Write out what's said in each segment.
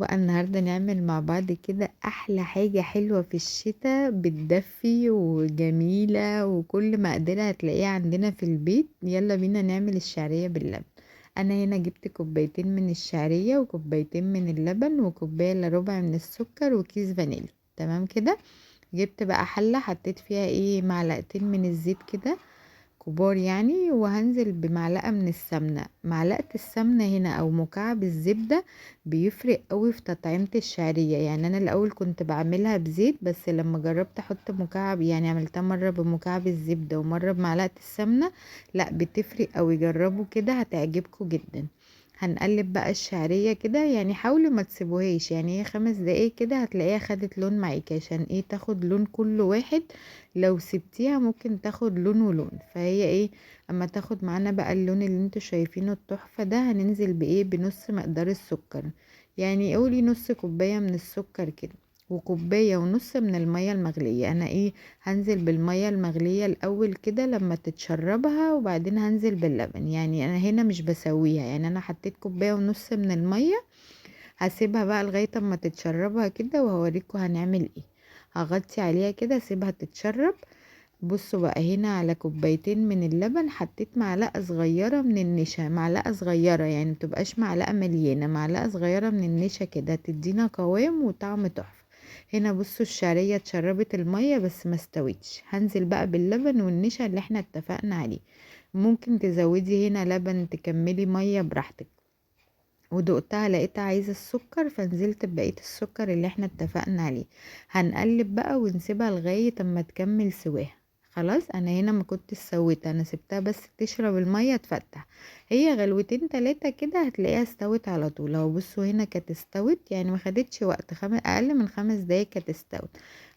بقى النهاردة نعمل مع بعض كده أحلى حاجة حلوة في الشتاء، بتدفي وجميلة وكل مقدرة هتلاقيها عندنا في البيت. يلا بينا نعمل الشعرية باللبن. أنا هنا جبت كوبايتين من الشعرية وكوبايتين من اللبن وكوباية الا ربع من السكر وكيس فانيليا. تمام كده. جبت بقى حلة حطيت فيها معلقتين من الزيت كده كبار يعني، وهنزل بمعلقة من السمنة. معلقة السمنة هنا او مكعب الزبدة بيفرق قوي في تطعيمة الشعرية. يعني انا الاول كنت بعملها بزيت، بس لما جربت احط مكعب، يعني عملتها مرة بمكعب الزبدة ومرة بمعلقة السمنة، لا بتفرق قوي. جربوا كده هتعجبكم جدا. هنقلب بقى الشعرية كده، يعني حاولوا ما تسيبوهاش، يعني هي 5 دقايق كده هتلاقيها خدت لون معاكي، عشان تاخد لون كل واحد. لو سبتيها ممكن تاخد لون ولون، فهي اما تاخد معانا بقى اللون اللي انتوا شايفينه التحفة ده، هننزل بنص مقدار السكر. يعني قولي نص كوباية من السكر كده، وكوباية ونص من المية المغلية. انا هنزل بالمية المغلية الاول كده لما تتشربها، وبعدين هنزل باللبن. يعني انا هنا مش بسويها، يعني انا حطيت كوباية ونص من المية، هسيبها بقى لغاية اما تتشربها كده، وهوريكم هنعمل هغطي عليها كده اسيبها تتشرب. بصوا بقى، هنا على كوبايتين من اللبن حطيت معلقة صغيرة من النشا، معلقة صغيرة يعني متبقاش معلقة مليانة، معلقة صغيرة من النشا كده تدينا قوام وطعم تحفة. هنا بصوا الشعرية اتشربت المية بس ما استوتش. هنزل بقى باللبن والنشا اللي احنا اتفقنا عليه. ممكن تزودي هنا لبن تكملي مية براحتك. ودقتها لقيتها عايزة السكر، فنزلت ببقية السكر اللي احنا اتفقنا عليه. هنقلب بقى ونسيبها لغاية اما تكمل سواها. خلاص انا هنا ما كنت سويتها، انا سبتها بس تشرب المية تفتح. هي غلوتين 3 كده هتلاقيها استوت على طول. اهو بصوا هنا كانت استوت، يعني ما خدتش وقت، اقل من 5 دقايق كانت استوت.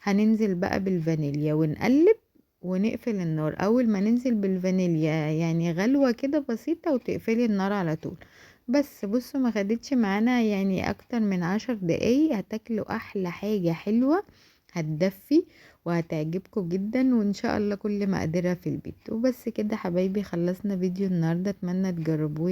هننزل بقى بالفانيليا ونقلب ونقفل النار. اول ما ننزل بالفانيليا يعني غلوة كده بسيطة، وتقفلي النار على طول. بس بصوا ما خدتش معانا يعني اكتر من 10 دقايق، هتاكلوا احلى حاجة حلوة. هتدفي وهتعجبكم جدا، وان شاء الله كل مقدرة في البيت. وبس كده حبايبي، خلصنا فيديو النهاردة، اتمنى تجربوه.